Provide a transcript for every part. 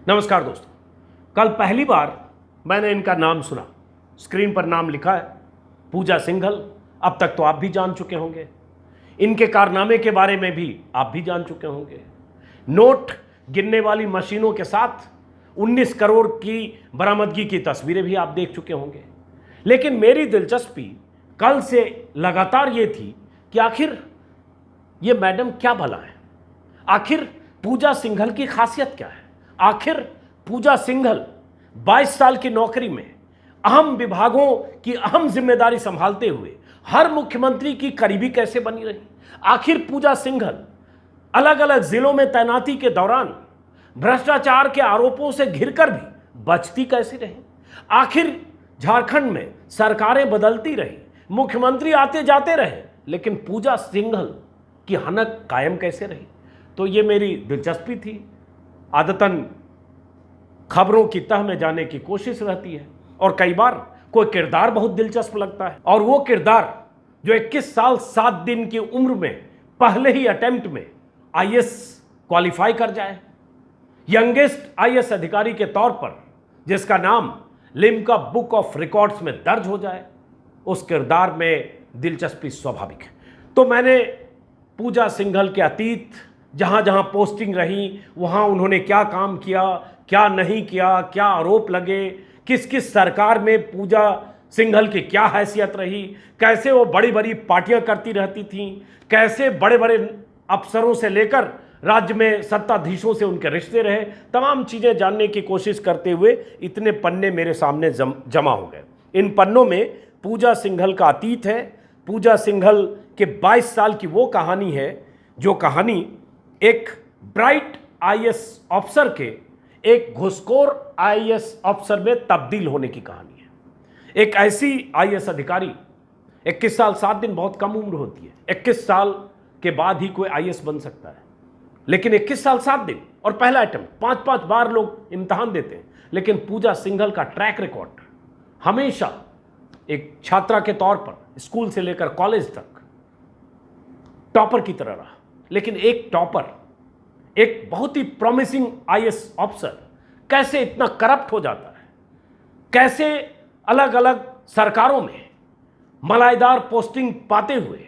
नमस्कार दोस्तों, कल पहली बार मैंने इनका नाम सुना। स्क्रीन पर नाम लिखा है पूजा सिंघल। अब तक तो आप भी जान चुके होंगे, इनके कारनामे के बारे में भी आप भी जान चुके होंगे। नोट गिनने वाली मशीनों के साथ 19 करोड़ की बरामदगी की तस्वीरें भी आप देख चुके होंगे। लेकिन मेरी दिलचस्पी कल से लगातार ये थी कि आखिर ये मैडम क्या भला है, आखिर पूजा सिंघल की खासियत क्या है, आखिर पूजा सिंघल 22 साल की नौकरी में अहम विभागों की अहम जिम्मेदारी संभालते हुए हर मुख्यमंत्री की करीबी कैसे बनी रही, आखिर पूजा सिंघल अलग अलग जिलों में तैनाती के दौरान भ्रष्टाचार के आरोपों से घिरकर भी बचती कैसे रही, आखिर झारखंड में सरकारें बदलती रही, मुख्यमंत्री आते जाते रहे, लेकिन पूजा सिंघल की हनक कायम कैसे रही। तो ये मेरी दिलचस्पी थी। आदतन खबरों की तह में जाने की कोशिश रहती है और कई बार कोई किरदार बहुत दिलचस्प लगता है, और वो किरदार जो 21 साल 7 दिन की उम्र में पहले ही अटेम्प्ट में आईएएस क्वालिफाई कर जाए, यंगेस्ट आईएएस अधिकारी के तौर पर जिसका नाम लिम्का बुक ऑफ रिकॉर्ड्स में दर्ज हो जाए, उस किरदार में दिलचस्पी स्वाभाविक है। तो मैंने पूजा सिंघल के अतीत, जहां जहां पोस्टिंग रही वहां उन्होंने क्या काम किया, क्या नहीं किया, क्या आरोप लगे, किस किस सरकार में पूजा सिंघल की क्या हैसियत रही, कैसे वो बड़ी बड़ी पार्टियां करती रहती थीं, कैसे बड़े बड़े अफसरों से लेकर राज्य में सत्ताधीशों से उनके रिश्ते रहे, तमाम चीज़ें जानने की कोशिश करते हुए इतने पन्ने मेरे सामने जमा हो गए। इन पन्नों में पूजा सिंघल का अतीत है, पूजा सिंघल के 22 साल की वो कहानी है जो कहानी एक ब्राइट आईएएस अफसर के एक घुसखोर आईएएस अफसर में तब्दील होने की कहानी है। एक ऐसी आईएएस अधिकारी, 21 साल 7 दिन बहुत कम उम्र होती है, 21 साल के बाद ही कोई आईएएस बन सकता है, लेकिन 21 साल 7 दिन और पहला अटेम्प्ट, 5-5 बार लोग इम्तिहान देते हैं, लेकिन पूजा सिंघल का ट्रैक रिकॉर्ड हमेशा एक छात्रा के तौर पर स्कूल से लेकर कॉलेज तक टॉपर की तरह रहा। लेकिन एक टॉपर, एक बहुत ही प्रॉमिसिंग आईएएस अफसर कैसे इतना करप्ट हो जाता है, कैसे अलग अलग सरकारों में मलाईदार पोस्टिंग पाते हुए,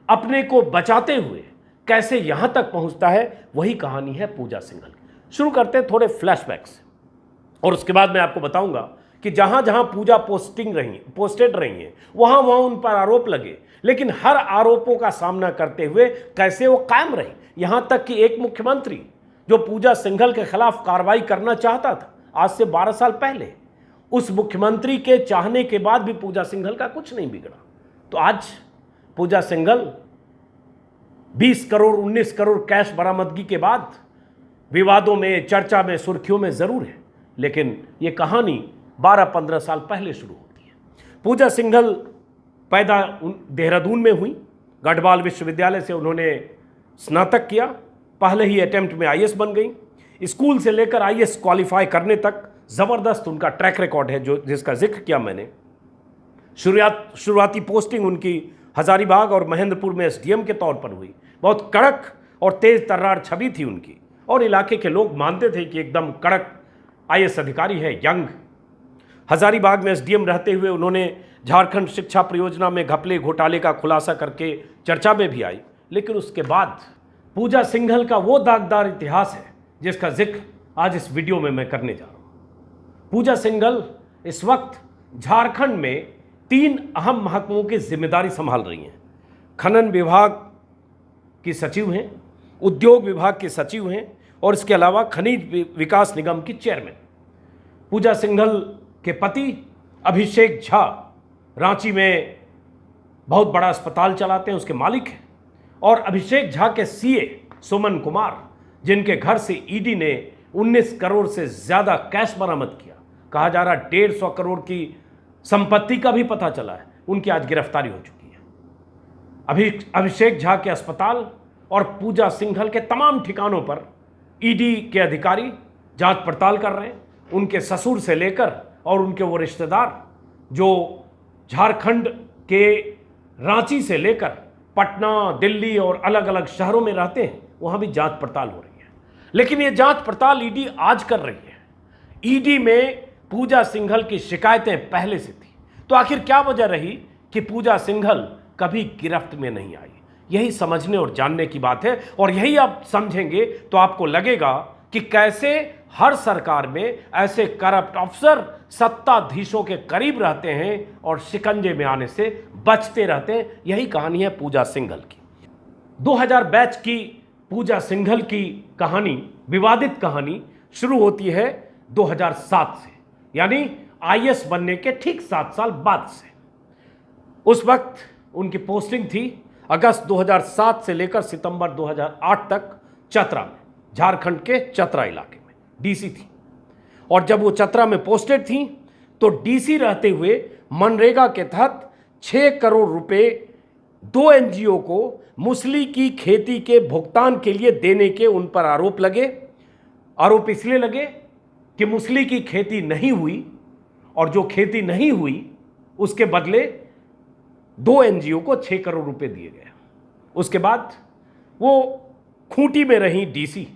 अपने को बचाते हुए कैसे यहां तक पहुंचता है, वही कहानी है पूजा सिंघल की। शुरू करते हैं थोड़े फ्लैशबैक से, और उसके बाद मैं आपको बताऊंगा कि जहां जहां पूजा पोस्टेड रही हैं वहां वहां उन पर आरोप लगे, लेकिन हर आरोपों का सामना करते हुए कैसे वो कायम रही। यहां तक कि एक मुख्यमंत्री जो पूजा सिंघल के खिलाफ कार्रवाई करना चाहता था आज से 12 साल पहले, उस मुख्यमंत्री के चाहने के बाद भी पूजा सिंघल का कुछ नहीं बिगड़ा। तो आज पूजा सिंघल 20 करोड़ 19 करोड़ कैश बरामदगी के बाद विवादों में, चर्चा में, सुर्खियों में जरूर है, लेकिन ये कहानी 12-15 साल पहले शुरू होती है। पूजा सिंघल पैदा देहरादून में हुई, गढ़वाल विश्वविद्यालय से उन्होंने स्नातक किया, पहले ही अटेम्प्ट में आईएएस बन गई। स्कूल से लेकर आईएएस क्वालिफाई करने तक ज़बरदस्त उनका ट्रैक रिकॉर्ड है, जो जिसका जिक्र किया मैंने। शुरुआती पोस्टिंग उनकी हजारीबाग और महेंद्रपुर में एसडीएम के तौर पर हुई। बहुत कड़क और तेज तर्रार छवि थी उनकी, और इलाके के लोग मानते थे कि एकदम कड़क आईएएस अधिकारी है, यंग। हजारीबाग में एसडीएम रहते हुए उन्होंने झारखंड शिक्षा परियोजना में घपले घोटाले का खुलासा करके चर्चा में भी आई। लेकिन उसके बाद पूजा सिंघल का वो दागदार इतिहास है जिसका जिक्र आज इस वीडियो में मैं करने जा रहा हूं। पूजा सिंघल इस वक्त झारखंड में 3 अहम महकमों की जिम्मेदारी संभाल रही हैं। खनन विभाग की सचिव हैं, उद्योग विभाग के सचिव हैं, और इसके अलावा खनिज विकास निगम की चेयरमैन। पूजा सिंघल के पति अभिषेक झा रांची में बहुत बड़ा अस्पताल चलाते हैं, उसके मालिक हैं। और अभिषेक झा के सीए सुमन कुमार, जिनके घर से ईडी ने 19 करोड़ से ज़्यादा कैश बरामद किया, कहा जा रहा 150 करोड़ की संपत्ति का भी पता चला है, उनकी आज गिरफ्तारी हो चुकी है। अभिषेक झा के अस्पताल और पूजा सिंघल के तमाम ठिकानों पर ईडी के अधिकारी जांच पड़ताल कर रहे हैं। उनके ससुर से लेकर और उनके वो रिश्तेदार जो झारखंड के रांची से लेकर पटना, दिल्ली और अलग अलग शहरों में रहते हैं, वहाँ भी जांच पड़ताल हो रही है। लेकिन ये जांच पड़ताल ईडी आज कर रही है, ईडी में पूजा सिंघल की शिकायतें पहले से थी। तो आखिर क्या वजह रही कि पूजा सिंघल कभी गिरफ्त में नहीं आई? यही समझने और जानने की बात है, और यही आप समझेंगे तो आपको लगेगा कि कैसे हर सरकार में ऐसे करप्ट अफसर सत्ताधीशों के करीब रहते हैं और शिकंजे में आने से बचते रहते हैं। यही कहानी है पूजा सिंघल की। 2000 बैच की पूजा सिंघल की कहानी, विवादित कहानी शुरू होती है 2007 से, यानी आईएएस बनने के ठीक 7 साल बाद से। उस वक्त उनकी पोस्टिंग थी अगस्त 2007 से लेकर सितंबर 2008 तक चतरा में, झारखंड के चतरा इलाके में डीसी थी। और जब वो चतरा में पोस्टेड थी तो डीसी रहते हुए मनरेगा के तहत 6 करोड़ रुपए 2 एनजीओ को मूसली की खेती के भुगतान के लिए देने के उन पर आरोप लगे। आरोप इसलिए लगे कि मूसली की खेती नहीं हुई, और जो खेती नहीं हुई उसके बदले 2 एनजीओ को 6 करोड़ रुपए दिए गए। उसके बाद वो खूंटी में रही डीसी।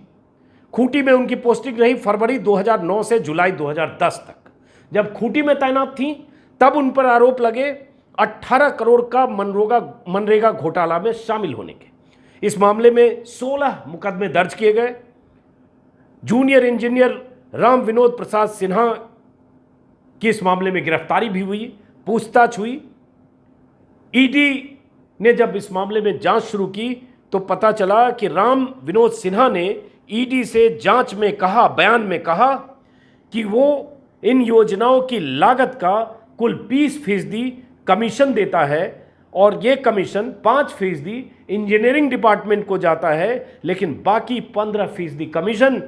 खूंटी में उनकी पोस्टिंग रही फरवरी 2009 से जुलाई 2010 तक। जब खूंटी में तैनात थी तब उन पर आरोप लगे 18 करोड़ का मनरेगा घोटाला में शामिल होने के। इस मामले में 16 मुकदमे दर्ज किए गए। जूनियर इंजीनियर राम विनोद प्रसाद सिन्हा की इस मामले में गिरफ्तारी भी हुई, पूछताछ हुई। ईडी ने जब इस मामले में जांच शुरू की तो पता चला कि राम विनोद सिन्हा ने ईडी से जांच में कहा, बयान में कहा कि वो इन योजनाओं की लागत का कुल 20% कमीशन देता है, और ये कमीशन 5% इंजीनियरिंग डिपार्टमेंट को जाता है, लेकिन बाकी 15% कमीशन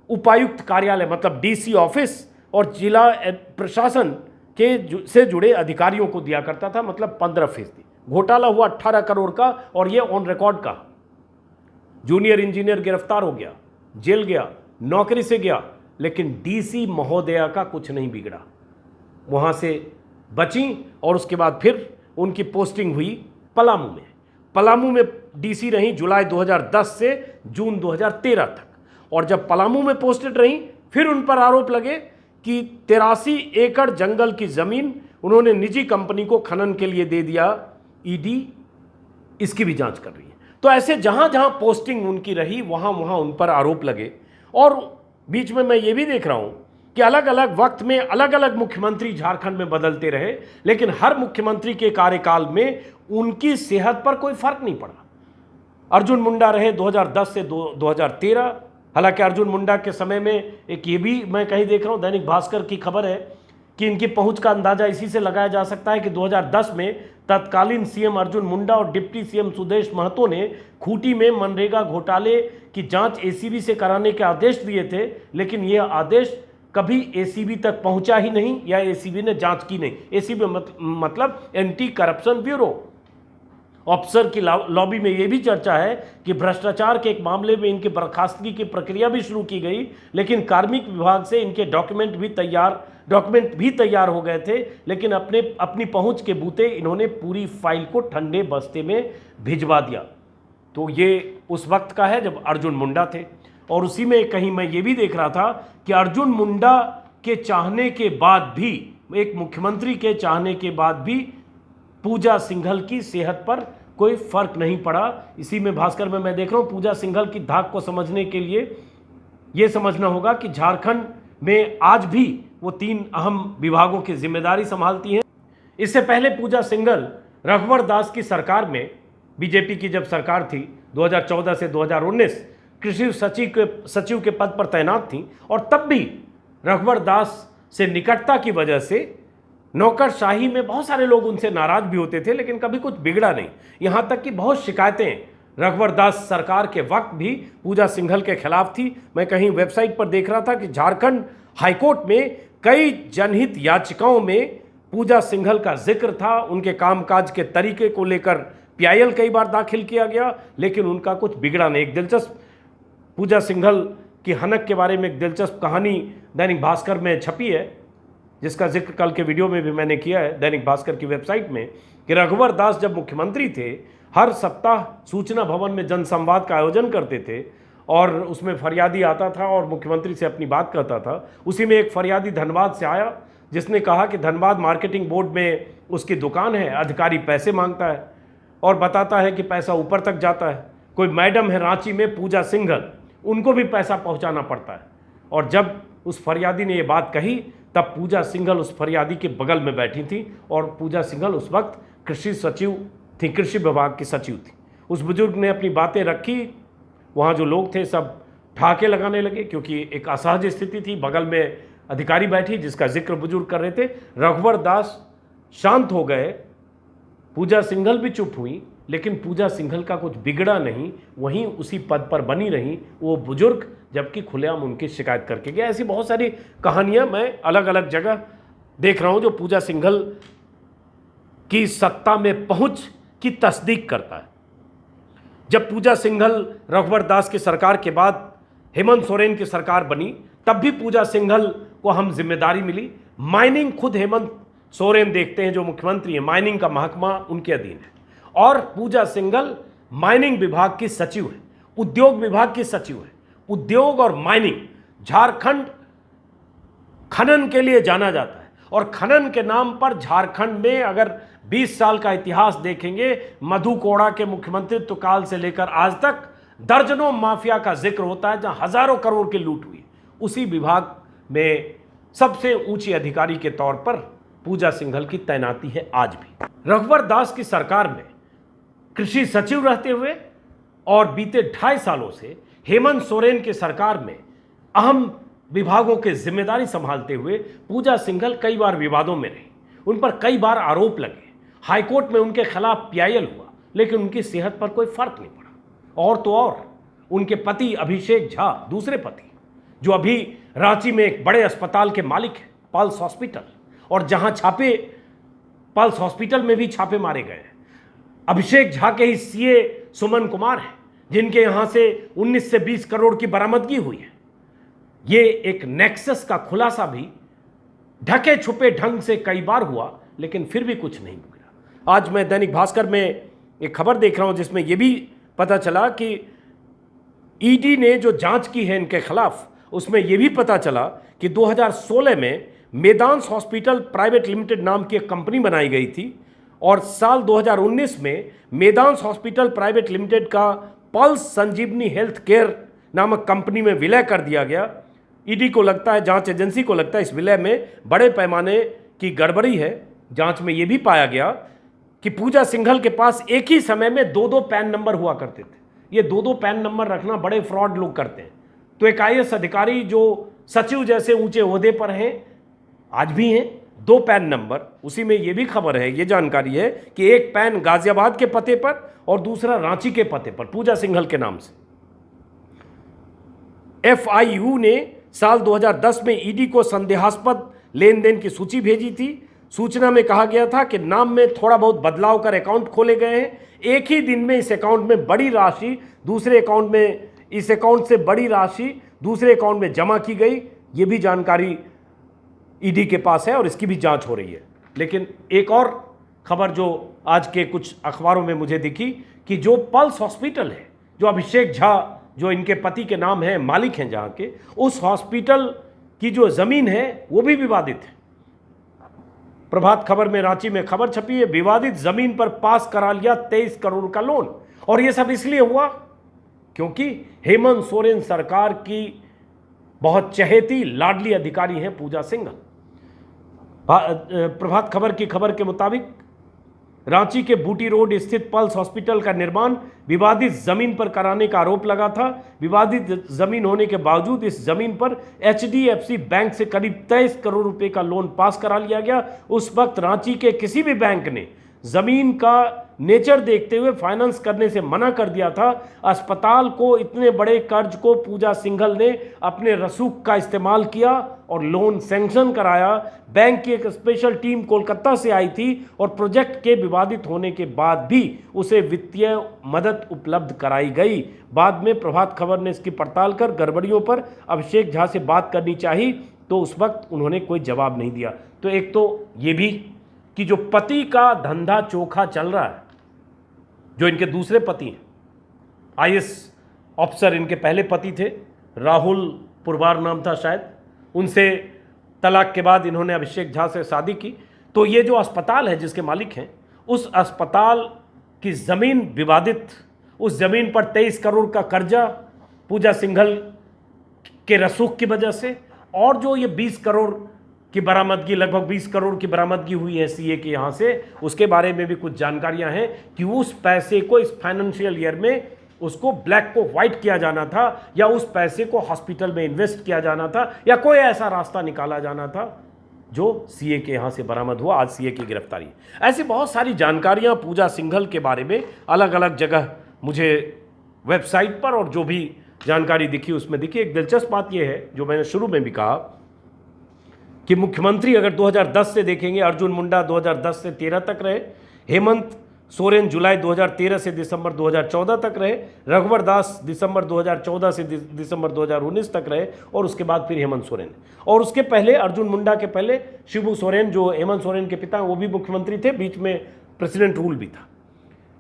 उपायुक्त कार्यालय मतलब डीसी ऑफिस और जिला प्रशासन के से जुड़े अधिकारियों को दिया करता था, मतलब 15%। घोटाला हुआ 18 करोड़ का, और ये ऑन रिकॉर्ड का। जूनियर इंजीनियर गिरफ्तार हो गया, जेल गया, नौकरी से गया, लेकिन डीसी महोदया का कुछ नहीं बिगड़ा, वहां से बची। और उसके बाद फिर उनकी पोस्टिंग हुई पलामू में। पलामू में डीसी रही जुलाई 2010 से जून 2013 तक। और जब पलामू में पोस्टेड रही फिर उन पर आरोप लगे कि 83 एकड़ जंगल की जमीन उन्होंने निजी कंपनी को खनन के लिए दे दिया। ईडी इसकी भी जांच कर रही है। तो ऐसे जहां जहां पोस्टिंग उनकी रही वहां वहां उन पर आरोप लगे। और बीच में मैं ये भी देख रहा हूं कि अलग अलग वक्त में अलग अलग मुख्यमंत्री झारखंड में बदलते रहे, लेकिन हर मुख्यमंत्री के कार्यकाल में उनकी सेहत पर कोई फर्क नहीं पड़ा। अर्जुन मुंडा रहे 2010 से 2013। हालांकि अर्जुन मुंडा के समय में एक ये भी मैं कहीं देख रहा हूं, दैनिक भास्कर की खबर है कि इनकी पहुंच का अंदाजा इसी से लगाया जा सकता है कि 2010 में तत्कालीन सीएम अर्जुन मुंडा और डिप्टी सीएम सुदेश महतो ने खूंटी में मनरेगा घोटाले की जांच एसीबी से कराने के आदेश दिए थे, लेकिन यह आदेश कभी एसीबी तक पहुंचा ही नहीं, या एसीबी ने जांच की नहीं। एसीबी मतलब एंटी करप्शन ब्यूरो। ऑफिसर की लॉबी में यह भी चर्चा है कि भ्रष्टाचार के एक मामले में इनकी बर्खास्तगी की प्रक्रिया भी शुरू की गई, लेकिन कार्मिक विभाग से इनके डॉक्यूमेंट भी तैयार हो गए थे, लेकिन अपनी पहुंच के बूते इन्होंने पूरी फाइल को ठंडे बस्ते में भिजवा दिया। तो ये उस वक्त का है जब अर्जुन मुंडा थे। और उसी में कहीं मैं ये भी देख रहा था कि अर्जुन मुंडा के चाहने के बाद भी, एक मुख्यमंत्री के चाहने के बाद भी पूजा सिंघल की सेहत पर कोई फर्क नहीं पड़ा। इसी में भास्कर में मैं देख रहा हूं, पूजा सिंघल की धाक को समझने के लिए यह समझना होगा कि झारखंड में आज भी वो 3 अहम विभागों की जिम्मेदारी संभालती हैं। इससे पहले पूजा सिंघल रघुवर दास की सरकार में, बीजेपी की जब सरकार थी 2014 से 2019, कृषि सचिव के पद पर तैनात थी, और तब भी रघुवर दास से निकटता की वजह से नौकरशाही में बहुत सारे लोग उनसे नाराज भी होते थे, लेकिन कभी कुछ बिगड़ा नहीं। यहां तक कि बहुत शिकायतें रघुवर दास सरकार के वक्त भी पूजा सिंघल के खिलाफ थी। मैं कहीं वेबसाइट पर देख रहा था कि झारखंड हाईकोर्ट में कई जनहित याचिकाओं में पूजा सिंघल का जिक्र था। उनके कामकाज के तरीके को लेकर पीआईएल कई बार दाखिल किया गया, लेकिन उनका कुछ बिगड़ा नहीं। एक दिलचस्प पूजा सिंघल की हनक के बारे में एक दिलचस्प कहानी दैनिक भास्कर में छपी है, जिसका जिक्र कल के वीडियो में भी मैंने किया है दैनिक भास्कर की वेबसाइट में, कि रघुवर दास जब मुख्यमंत्री थे हर सप्ताह सूचना भवन में जनसंवाद का आयोजन करते थे, और उसमें फरियादी आता था और मुख्यमंत्री से अपनी बात करता था। उसी में एक फरियादी धनबाद से आया जिसने कहा कि धनबाद मार्केटिंग बोर्ड में उसकी दुकान है, अधिकारी पैसे मांगता है और बताता है कि पैसा ऊपर तक जाता है। कोई मैडम है रांची में, पूजा सिंघल, उनको भी पैसा पहुंचाना पड़ता है। और जब उस फरियादी ने ये बात कही तब पूजा सिंघल उस फरियादी के बगल में बैठी थी और पूजा सिंघल उस वक्त कृषि सचिव थी, कृषि विभाग की सचिव थी। उस बुजुर्ग ने अपनी बातें रखी, वहाँ जो लोग थे सब ठहाके लगाने लगे क्योंकि एक असहज स्थिति थी। बगल में अधिकारी बैठी जिसका जिक्र बुजुर्ग कर रहे थे। रघुवर दास शांत हो गए, पूजा सिंघल भी चुप हुई, लेकिन पूजा सिंघल का कुछ बिगड़ा नहीं, वहीं उसी पद पर बनी रही वो बुजुर्ग, जबकि खुलेआम उनकी शिकायत करके गया। ऐसी बहुत सारी कहानियां मैं अलग अलग जगह देख रहा हूं जो पूजा सिंघल की सत्ता में पहुंच की तस्दीक करता है। जब पूजा सिंघल रघुवर दास की सरकार के बाद हेमंत सोरेन की सरकार बनी तब भी पूजा सिंघल को हम जिम्मेदारी मिली। माइनिंग खुद हेमंत सोरेन देखते हैं, जो मुख्यमंत्री हैं, माइनिंग का महकमा उनके अधीन है और पूजा सिंघल माइनिंग विभाग की सचिव है, उद्योग विभाग की सचिव है। उद्योग और माइनिंग, झारखंड खनन के लिए जाना जाता है और खनन के नाम पर झारखंड में अगर 20 साल का इतिहास देखेंगे, मधु कोड़ा के मुख्यमंत्रित्व काल से लेकर आज तक दर्जनों माफिया का जिक्र होता है जहां हजारों करोड़ की लूट हुई। उसी विभाग में सबसे ऊंची अधिकारी के तौर पर पूजा सिंघल की तैनाती है आज भी। रघुवर दास की सरकार में कृषि सचिव रहते हुए और बीते 2.5 सालों से हेमंत सोरेन की सरकार में अहम विभागों की जिम्मेदारी संभालते हुए पूजा सिंघल कई बार विवादों में रही। उन पर कई बार आरोप लगे, हाईकोर्ट में उनके खिलाफ पीआईएल हुआ, लेकिन उनकी सेहत पर कोई फर्क नहीं पड़ा। और तो और उनके पति अभिषेक झा, दूसरे पति, जो अभी रांची में एक बड़े अस्पताल के मालिक हैं, पल्स हॉस्पिटल, और जहां छापे, पल्स हॉस्पिटल में भी छापे मारे गए हैं। अभिषेक झा के ही सीए सुमन कुमार हैं जिनके यहां से 19 से 20 करोड़ की बरामदगी हुई है। ये एक नेक्सस का खुलासा भी ढके छुपे ढंग से कई बार हुआ, लेकिन फिर भी कुछ नहीं बिगड़ा। आज मैं दैनिक भास्कर में एक खबर देख रहा हूं जिसमें यह भी पता चला कि ईडी ने जो जांच की है इनके खिलाफ, उसमें यह भी पता चला कि 2016 में मेदांस हॉस्पिटल प्राइवेट लिमिटेड नाम की एक कंपनी बनाई गई थी और साल 2019 में मेदांस हॉस्पिटल प्राइवेट लिमिटेड का पल्स संजीवनी हेल्थ केयर नामक कंपनी में विलय कर दिया गया। ईडी को लगता है, जांच एजेंसी को लगता है, इस विलय में बड़े पैमाने की गड़बड़ी है। जांच में यह भी पाया गया कि पूजा सिंघल के पास एक ही समय में 2-2 पैन नंबर हुआ करते थे। ये 2-2 पैन नंबर रखना बड़े फ्रॉड लोग करते हैं। तो एक आईएएस अधिकारी जो सचिव जैसे ऊंचे ओहदे पर हैं, आज भी हैं, 2 पैन नंबर। उसी में यह भी खबर है, ये जानकारी है कि एक पैन गाजियाबाद के पते पर और दूसरा रांची के पते पर पूजा सिंघल के नाम से। एफआईयू ने साल 2010 में ईडी को संदेहास्पद लेन देन की सूची भेजी थी। सूचना में कहा गया था कि नाम में थोड़ा बहुत बदलाव कर अकाउंट खोले गए हैं। एक ही दिन में इस अकाउंट में बड़ी राशि दूसरे अकाउंट में, इस अकाउंट से बड़ी राशि दूसरे अकाउंट में जमा की गई। ये भी जानकारी ईडी के पास है और इसकी भी जांच हो रही है। लेकिन एक और खबर जो आज के कुछ अखबारों में मुझे दिखी कि जो पल्स हॉस्पिटल है, जो अभिषेक झा, जो इनके पति के नाम है, मालिक हैं जहां के, उस हॉस्पिटल की जो जमीन है वो भी विवादित है। प्रभात खबर में रांची में खबर छपी है, विवादित जमीन पर पास करा लिया 23 करोड़ का लोन। और ये सब इसलिए हुआ क्योंकि हेमंत सोरेन सरकार की बहुत चहेती लाडली अधिकारी हैं पूजा सिंघल। प्रभात खबर की खबर के मुताबिक रांची के बूटी रोड स्थित पल्स हॉस्पिटल का निर्माण विवादित जमीन पर कराने का आरोप लगा था। विवादित जमीन होने के बावजूद इस जमीन पर एचडीएफसी बैंक से करीब 23 करोड़ रुपए का लोन पास करा लिया गया। उस वक्त रांची के किसी भी बैंक ने जमीन का नेचर देखते हुए फाइनेंस करने से मना कर दिया था। अस्पताल को इतने बड़े कर्ज को पूजा सिंघल ने अपने रसूख का इस्तेमाल किया और लोन सैंक्शन कराया। बैंक की एक स्पेशल टीम कोलकाता से आई थी और प्रोजेक्ट के विवादित होने के बाद भी उसे वित्तीय मदद उपलब्ध कराई गई। बाद में प्रभात खबर ने इसकी पड़ताल कर गड़बड़ियों पर अभिषेक झा से बात करनी चाहिए तो उस वक्त उन्होंने कोई जवाब नहीं दिया। तो एक तो ये भी कि जो पति का धंधा चोखा चल रहा है, जो इनके दूसरे पति हैं, आईएएस अफसर इनके पहले पति थे, राहुल पुरवार नाम था शायद, उनसे तलाक के बाद इन्होंने अभिषेक झा से शादी की। तो ये जो अस्पताल है जिसके मालिक हैं, उस अस्पताल की ज़मीन विवादित, उस ज़मीन पर 23 करोड़ का कर्जा पूजा सिंघल के रसूख की वजह से, और जो ये 20 करोड़ की बरामदगी, लगभग 20 करोड़ की बरामदगी हुई है सीए के यहाँ से, उसके बारे में भी कुछ जानकारियां हैं कि उस पैसे को इस फाइनेंशियल ईयर में उसको ब्लैक को व्हाइट किया जाना था, या उस पैसे को हॉस्पिटल में इन्वेस्ट किया जाना था, या कोई ऐसा रास्ता निकाला जाना था जो सीए के यहाँ से बरामद हुआ। आज सीए की गिरफ्तारी। ऐसी बहुत सारी जानकारियां पूजा सिंघल के बारे में अलग अलग जगह मुझे वेबसाइट पर और जो भी जानकारी दिखी उसमें दिखी। एक दिलचस्प बात यह है जो मैंने शुरू में भी कहा कि मुख्यमंत्री अगर 2010 से देखेंगे, अर्जुन मुंडा 2010 से 13 तक रहे, हेमंत सोरेन जुलाई 2013 से दिसंबर 2014 तक रहे, रघुवर दास दिसंबर 2014 से दिसंबर 2019 तक रहे, और उसके बाद फिर हेमंत सोरेन, और उसके पहले अर्जुन मुंडा के पहले शिबू सोरेन जो हेमंत सोरेन के पिता वो भी मुख्यमंत्री थे, बीच में प्रेसिडेंट रूल भी था।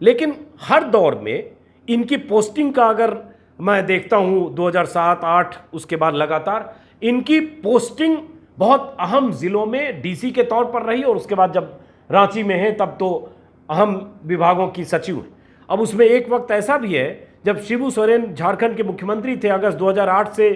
लेकिन हर दौर में इनकी पोस्टिंग का अगर मैं देखता हूँ 2007-8 उसके बाद लगातार इनकी पोस्टिंग बहुत अहम जिलों में डीसी के तौर पर रही, और उसके बाद जब रांची में है तब तो अहम विभागों की सचिव है। अब उसमें एक वक्त ऐसा भी है जब शिबू सोरेन झारखंड के मुख्यमंत्री थे, अगस्त 2008 से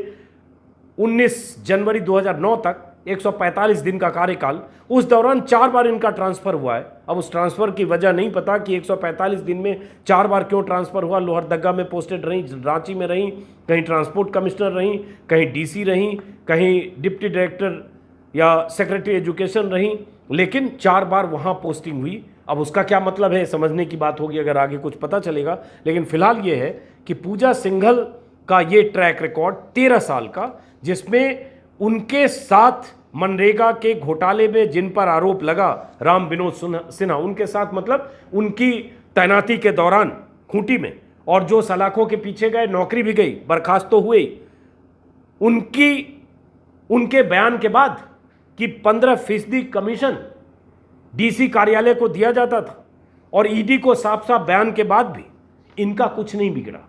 19 जनवरी 2009 तक 145 दिन का कार्यकाल, उस दौरान 4 बार इनका ट्रांसफर हुआ है। अब उस ट्रांसफर की वजह नहीं पता कि 145 दिन में 4 बार क्यों ट्रांसफर हुआ। लोहरदगा में पोस्टेड रहीं, रांची में रहीं, कहीं ट्रांसपोर्ट कमिश्नर रहीं, कहीं डीसी रहीं, कहीं डिप्टी डायरेक्टर या सेक्रेटरी एजुकेशन रहीं, लेकिन 4 बार वहाँ पोस्टिंग हुई। अब उसका क्या मतलब है समझने की बात होगी, अगर आगे कुछ पता चलेगा। लेकिन फिलहाल ये है कि पूजा सिंघल का ये ट्रैक रिकॉर्ड 13 साल का, जिसमें उनके साथ मनरेगा के घोटाले में जिन पर आरोप लगा, राम विनोद सिन्हा, उनके साथ मतलब उनकी तैनाती के दौरान खूंटी में, और जो सलाखों के पीछे गए, नौकरी भी गई, बर्खास्त तो हुए, उनके बयान के बाद कि 15% कमीशन डीसी कार्यालय को दिया जाता था, और ईडी को साफ साफ बयान के बाद भी इनका कुछ नहीं बिगड़ा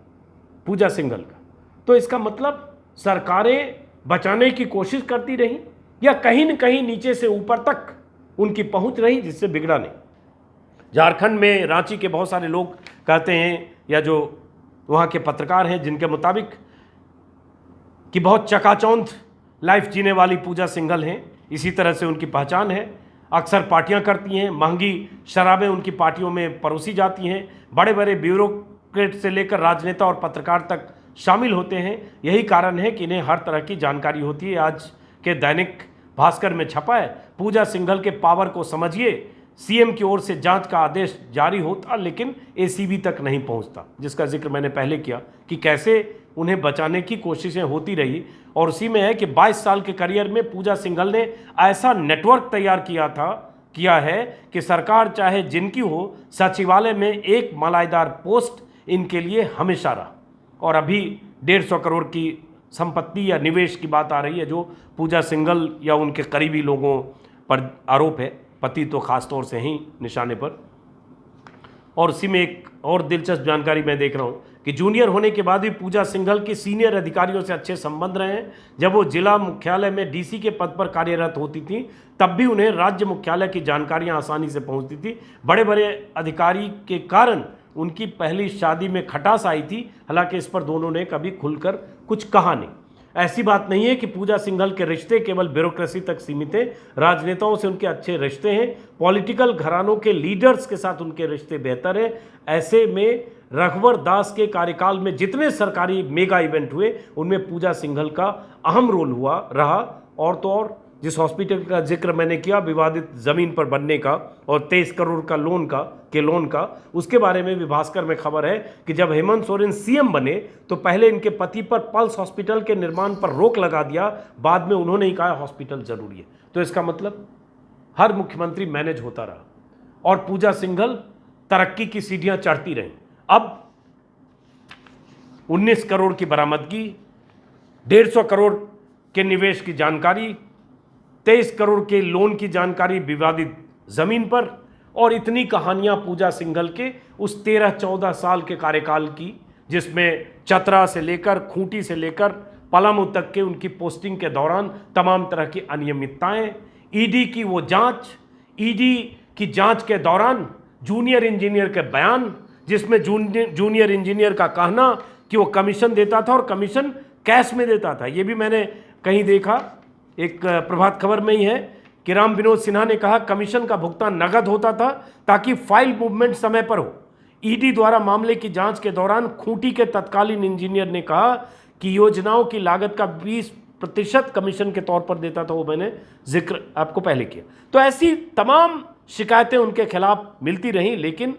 पूजा सिंघल का। तो इसका मतलब सरकारें बचाने की कोशिश करती रहीं, या कहीं न कहीं नीचे से ऊपर तक उनकी पहुंच रही, जिससे बिगड़ा नहीं। झारखंड में रांची के बहुत सारे लोग कहते हैं, या जो वहाँ के पत्रकार हैं, जिनके मुताबिक कि बहुत चकाचौंध लाइफ जीने वाली पूजा सिंघल हैं, इसी तरह से उनकी पहचान है। अक्सर पार्टियां करती हैं, महंगी शराबें उनकी पार्टियों में परोसी जाती हैं, बड़े बड़े ब्यूरोक्रेट से लेकर राजनेता और पत्रकार तक शामिल होते हैं। यही कारण है कि इन्हें हर तरह की जानकारी होती है। आज के दैनिक भास्कर में छपा है, पूजा सिंघल के पावर को समझिए, सीएम की ओर से जांच का आदेश जारी होता लेकिन एसीबी तक नहीं पहुंचता, जिसका जिक्र मैंने पहले किया कि कैसे उन्हें बचाने की कोशिशें होती रही। और उसी में है कि 22 साल के करियर में पूजा सिंघल ने ऐसा नेटवर्क तैयार किया है कि सरकार चाहे जिनकी हो, सचिवालय में एक मलाईदार पोस्ट इनके लिए हमेशा रहा। और अभी 150 करोड़ की संपत्ति या निवेश की बात आ रही है, जो पूजा सिंघल या उनके करीबी लोगों पर आरोप है, पति तो खास तौर से ही निशाने पर। और उसी में एक और दिलचस्प जानकारी मैं देख रहा हूँ कि जूनियर होने के बाद भी पूजा सिंघल के सीनियर अधिकारियों से अच्छे संबंध रहे हैं। जब वो जिला मुख्यालय में डीसी के पद पर कार्यरत होती थी, तब भी उन्हें राज्य मुख्यालय की जानकारियां आसानी से पहुंचती थी। बड़े बड़े अधिकारी के कारण उनकी पहली शादी में खटास आई थी, हालांकि इस पर दोनों ने कभी खुलकर कुछ कहा नहीं। ऐसी बात नहीं है कि पूजा सिंघल के रिश्ते केवल ब्यूरोक्रेसी तक सीमित हैं, राजनेताओं से उनके अच्छे रिश्ते हैं, पॉलिटिकल घरानों के लीडर्स के साथ उनके रिश्ते बेहतर हैं। ऐसे में रघुवर दास के कार्यकाल में जितने सरकारी मेगा इवेंट हुए, उनमें पूजा सिंघल का अहम रोल रहा। और तो और जिस हॉस्पिटल का जिक्र मैंने किया विवादित ज़मीन पर बनने का और 23 करोड़ का लोन का, उसके बारे में भी भास्कर में खबर है कि जब हेमंत सोरेन सीएम बने तो पहले इनके पति पर पल्स हॉस्पिटल के निर्माण पर रोक लगा दिया, बाद में उन्होंने ही कहा हॉस्पिटल जरूरी है। तो इसका मतलब हर मुख्यमंत्री मैनेज होता रहा और पूजा सिंघल तरक्की की सीढ़ियां चढ़ती रहीं। अब 19 करोड़ की बरामदगी, 150 करोड़ के निवेश की जानकारी, 23 करोड़ के लोन की जानकारी विवादित जमीन पर, और इतनी कहानियां पूजा सिंघल के उस 13-14 साल के कार्यकाल की जिसमें चतरा से लेकर खूंटी से लेकर पलामू तक के उनकी पोस्टिंग के दौरान तमाम तरह की अनियमितताएं, ईडी की वो जांच, ईडी की जांच के दौरान जूनियर इंजीनियर के बयान, जिसमें जूनियर इंजीनियर का कहना कि वो कमीशन देता था और कमीशन कैश में देता था। ये भी मैंने कहीं देखा, एक प्रभात खबर में ही है कि राम विनोद सिन्हा ने कहा कमीशन का भुगतान नगद होता था ताकि फाइल मूवमेंट समय पर हो। ईडी द्वारा मामले की जांच के दौरान खूंटी के तत्कालीन इंजीनियर ने कहा कि योजनाओं की लागत का 20% कमीशन के तौर पर देता था। वो मैंने जिक्र आपको पहले किया। तो ऐसी तमाम शिकायतें उनके खिलाफ मिलती रहीं, लेकिन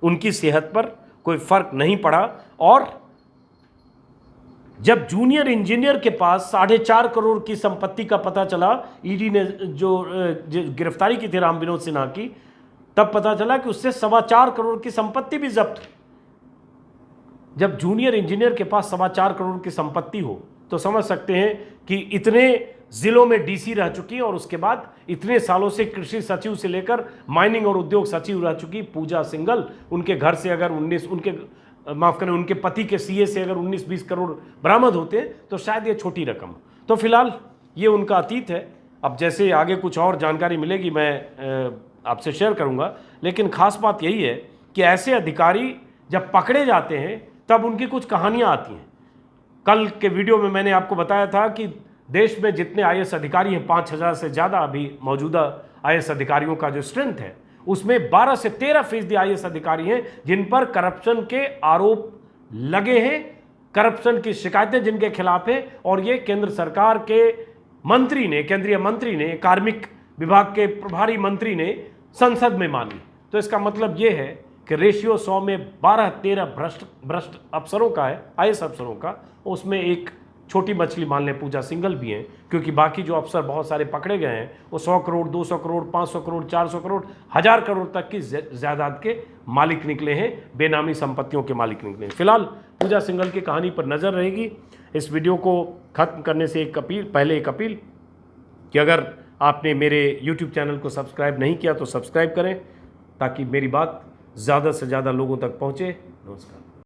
उनकी सेहत पर कोई फर्क नहीं पड़ा। और जब जूनियर इंजीनियर के पास 4.5 करोड़ की संपत्ति का पता चला, ईडी ने जो गिरफ्तारी की थी राम विनोद सिन्हा की, तब पता चला कि उससे 4.25 करोड़ की संपत्ति भी जब्त। जब जूनियर इंजीनियर के पास 4.25 करोड़ की संपत्ति हो तो समझ सकते हैं कि इतने जिलों में डीसी रह चुकी और उसके बाद इतने सालों से कृषि सचिव से लेकर माइनिंग और उद्योग सचिव रह चुकी पूजा सिंघल, उनके घर से अगर उनके पति के सीए से अगर 19-20 करोड़ बरामद होते तो शायद ये छोटी रकम। तो फिलहाल ये उनका अतीत है। अब जैसे आगे कुछ और जानकारी मिलेगी मैं आपसे शेयर करूंगा, लेकिन खास बात यही है कि ऐसे अधिकारी जब पकड़े जाते हैं तब उनकी कुछ कहानियां आती हैं। कल के वीडियो में मैंने आपको बताया था कि देश में जितने आईएएस अधिकारी हैं, 5000 से ज़्यादा अभी मौजूदा आईएएस अधिकारियों का जो स्ट्रेंथ है, उसमें 12 से 13% आईएएस अधिकारी हैं जिन पर करप्शन के आरोप लगे हैं, करप्शन की शिकायतें जिनके खिलाफ है। और ये केंद्र सरकार के मंत्री ने, केंद्रीय मंत्री ने, कार्मिक विभाग के प्रभारी मंत्री ने संसद में मानी। तो इसका मतलब ये है कि रेशियो 100 में 12-13 भ्रष्ट अफसरों का है, आईएएस अफसरों का। उसमें एक छोटी मछली मान लें पूजा सिंघल भी हैं, क्योंकि बाकी जो अफसर बहुत सारे पकड़े गए हैं वो 100 करोड़, 200 करोड़, 500 करोड़, 400 करोड़, 1000 करोड़ तक की जायदाद के मालिक निकले हैं, बेनामी संपत्तियों के मालिक निकले हैं। फिलहाल पूजा सिंघल की कहानी पर नज़र रहेगी। इस वीडियो को खत्म करने से एक अपील कि अगर आपने मेरे YouTube चैनल को सब्सक्राइब नहीं किया तो सब्सक्राइब करें, ताकि मेरी बात ज़्यादा से ज़्यादा लोगों तक पहुँचे। नमस्कार।